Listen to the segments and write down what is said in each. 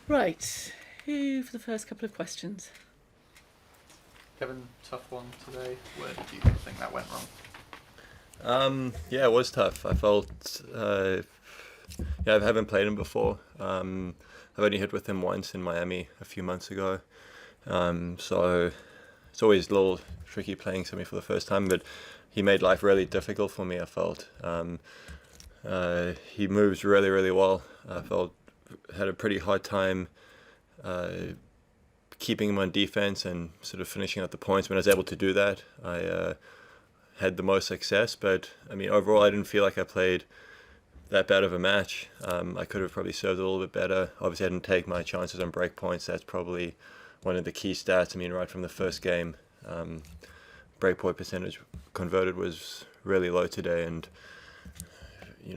Right, who for the first couple of questions? Kevin, tough one today. Where did you think that went wrong? Yeah, it was tough. I felt, I haven't played him before. I've only hit with him once in Miami a few months ago. So it's always a little tricky playing somebody for the first time, but he made life really difficult for me, I felt. He moves really, really well. I felt had a pretty hard time keeping him on defense and sort of finishing out the points. When I was able to do that, I had the most success. But I mean, overall, I didn't feel like I played that bad of a match. I could have probably served a little bit better. Obviously, I didn't take my chances on break points. That's probably one of the key stats. I mean, right from the first game, break point percentage converted was really low today, and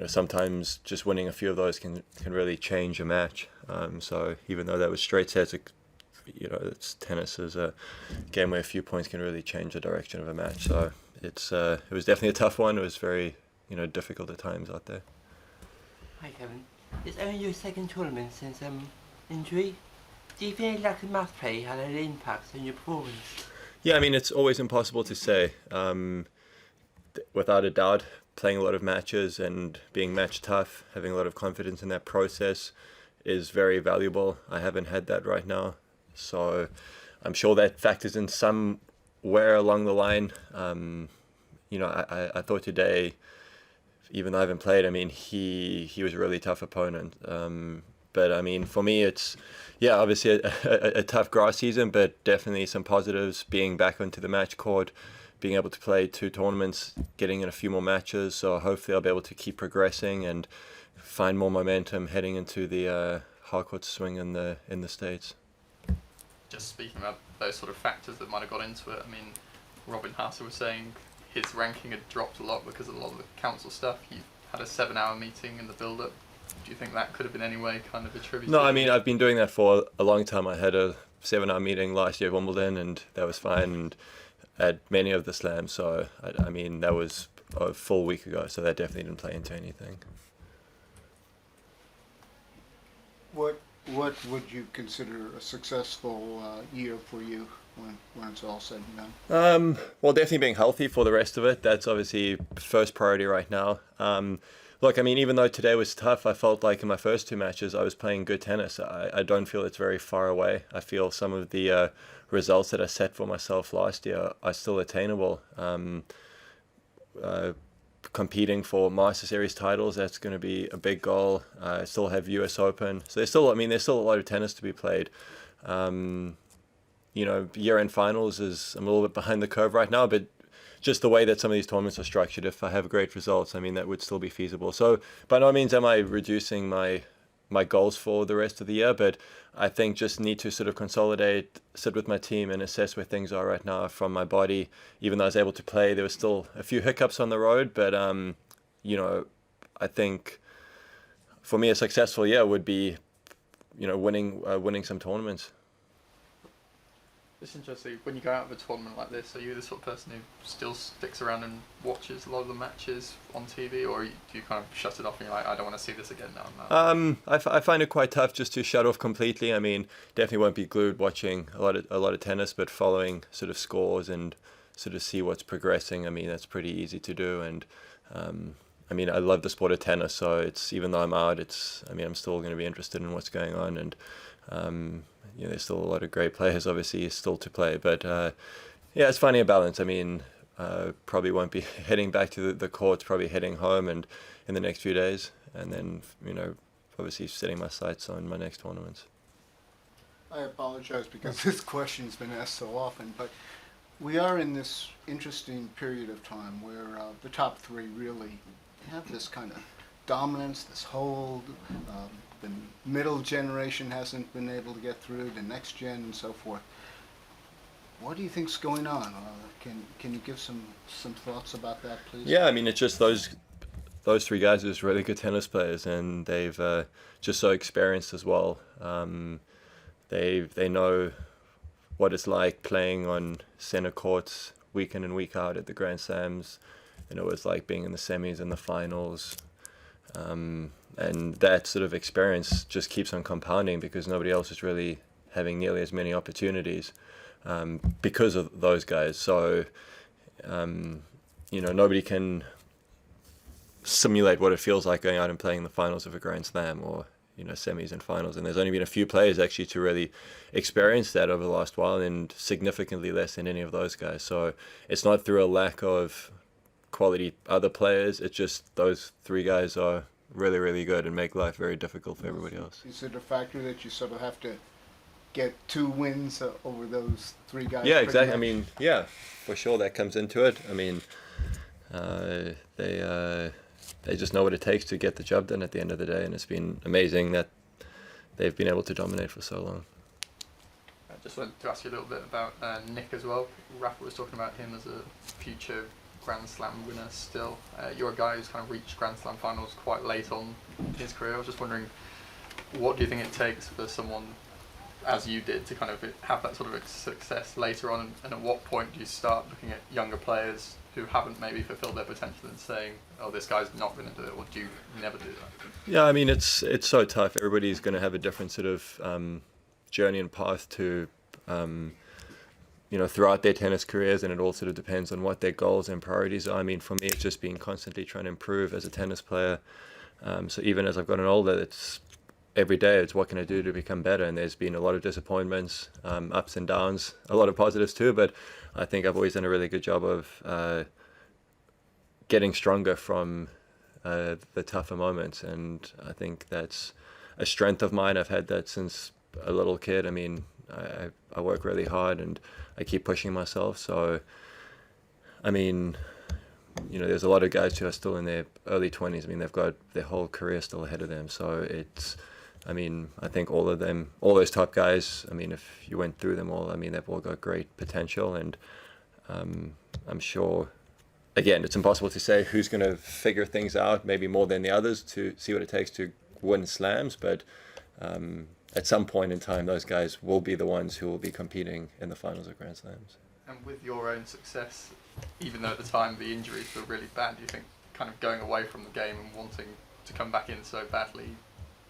sometimes just winning a few of those can really change a match. So even though that was straight sets, it's tennis is a game where a few points can really change the direction of a match. So it was definitely a tough one. It was very difficult at times out there. Hi Kevin, it's only your second tournament since injury. Do you feel like the match play had an impact on your performance? Yeah, I mean, it's always impossible to say. Without a doubt, playing a lot of matches and being match tough, having a lot of confidence in that process is very valuable. I haven't had that right now, so I'm sure that factors in somewhere along the line. I thought today, even though I haven't played, I mean, he was a really tough opponent. But I mean, for me, it's obviously a tough grass season, but definitely some positives. Being back onto the match court, being able to play 2 tournaments, getting in a few more matches. So hopefully, I'll be able to keep progressing and find more momentum heading into the hard court swing in the States. Just speaking about those sort of factors that might have got into it. I mean, Robin Haase was saying his ranking had dropped a lot because of a lot of the council stuff. You had a 7-hour meeting in the build-up. Do you think that could have been any way kind of attributed? No, I mean, I've been doing that for a long time. I had a 7-hour meeting last year at Wimbledon, and that was fine, and at many of the slams. So, I mean, that was a full week ago, so that definitely didn't play into anything. What would you consider a successful year for you when it's all said and done? Well, definitely being healthy for the rest of it. That's obviously first priority right now. Look, I mean, even though today was tough, I felt like in my first 2 matches I was playing good tennis. I don't feel it's very far away. I feel some of the results that I set for myself last year are still attainable. Competing for Master Series titles, that's going to be a big goal. I still have US Open. So there's still a lot of tennis to be played. Year-end finals I'm a little bit behind the curve right now, but just the way that some of these tournaments are structured, if I have great results, I mean, that would still be feasible. So by no means am I reducing my goals for the rest of the year, but I think just need to sort of consolidate, sit with my team and assess where things are right now from my body. Even though I was able to play, there was still a few hiccups on the road, but I think for me a successful year would be winning some tournaments. It's interesting, when you go out of a tournament like this, are you the sort of person who still sticks around and watches a lot of the matches on TV, or do you kind of shut it off and you're like, I don't want to see this again now? I find it quite tough just to shut off completely. I mean, definitely won't be glued watching a lot of tennis, but following sort of scores and sort of see what's progressing. I mean, that's pretty easy to do, and I mean, I love the sport of tennis, so it's, even though I'm out, I'm still going to be interested in what's going on, and there's still a lot of great players, obviously, still to play. But it's finding a balance. I mean, probably won't be heading back to the courts, probably heading home and in the next few days, and then obviously setting my sights on my next tournaments. I apologize because this question's been asked so often, but we are in this interesting period of time where the top 3 really have this kind of dominance, this hold. The middle generation hasn't been able to get through, the next gen and so forth. What do you think's going on? Can you give some thoughts about that, please? Yeah, I mean, it's just those 3 guys are just really good tennis players, and they've just so experienced as well. They know what it's like playing on center courts week in and week out at the Grand Slams. It's like being in the semis and the finals. And that sort of experience just keeps on compounding because nobody else is really having nearly as many opportunities because of those guys. So, nobody can simulate what it feels like going out and playing the finals of a Grand Slam or, semis and finals. And there's only been a few players actually to really experience that over the last while, and significantly less than any of those guys. So it's not through a lack of quality other players. It's just those three guys are really, really good and make life very difficult for everybody else. Is it a factor that you sort of have to get 2 wins over those 3 guys? Yeah, exactly. I mean, yeah, for sure that comes into it. I mean, they just know what it takes to get the job done at the end of the day, and it's been amazing that they've been able to dominate for so long. I just wanted to ask you a little bit about Nick as well. Rafa was talking about him as a future Grand Slam winner still. You're a guy who's kind of reached Grand Slam finals quite late on in his career. I was just wondering, what do you think it takes for someone as you did to kind of have that sort of success later on, and at what point do you start looking at younger players who haven't maybe fulfilled their potential and saying, oh, this guy's not going to do it, or do you never do that? Yeah, I mean, it's so tough. Everybody's going to have a different sort of journey and path to throughout their tennis careers, and it all sort of depends on what their goals and priorities are. I mean, for me, it's just been constantly trying to improve as a tennis player. So even as I've gotten older, it's every day, it's what can I do to become better. And there's been a lot of disappointments, ups and downs, a lot of positives too. But I think I've always done a really good job of getting stronger from the tougher moments. And I think that's a strength of mine. I've had that since a little kid. I mean, I work really hard and I keep pushing myself. So, I mean, there's a lot of guys who are still in their early 20s. I mean, they've got their whole career still ahead of them. So I think all of them, all those top guys, I mean, if you went through them all, I mean, they've all got great potential. And I'm sure, again, it's impossible to say who's going to figure things out, maybe more than the others, to see what it takes to win slams. But at some point in time, those guys will be the ones who will be competing in the finals of Grand Slams. And with your own success, even though at the time the injuries were really bad, do you think kind of going away from the game and wanting to come back in so badly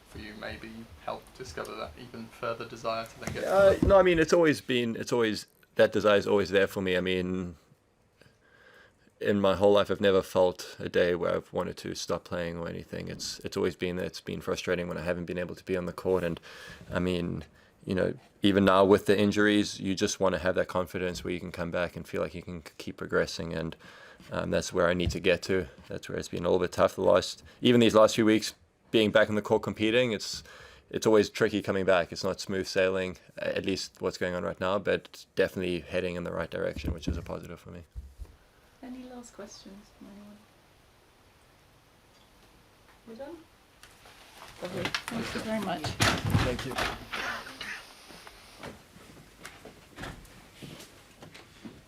for you maybe helped discover that even further desire to then get no, I mean, that desire is always there for me. I mean, in my whole life, I've never felt a day where I've wanted to stop playing or anything. It's always been there. It's been frustrating when I haven't been able to be on the court. And I mean, even now with the injuries, you just want to have that confidence where you can come back and feel like you can keep progressing. And that's where I need to get to. That's where it's been a little bit tough even these last few weeks, being back on the court competing. It's always tricky coming back. It's not smooth sailing, at least what's going on right now, but definitely heading in the right direction, which is a positive for me. Any last questions from anyone? We're done? Lovely. Thank you very much. Thank you.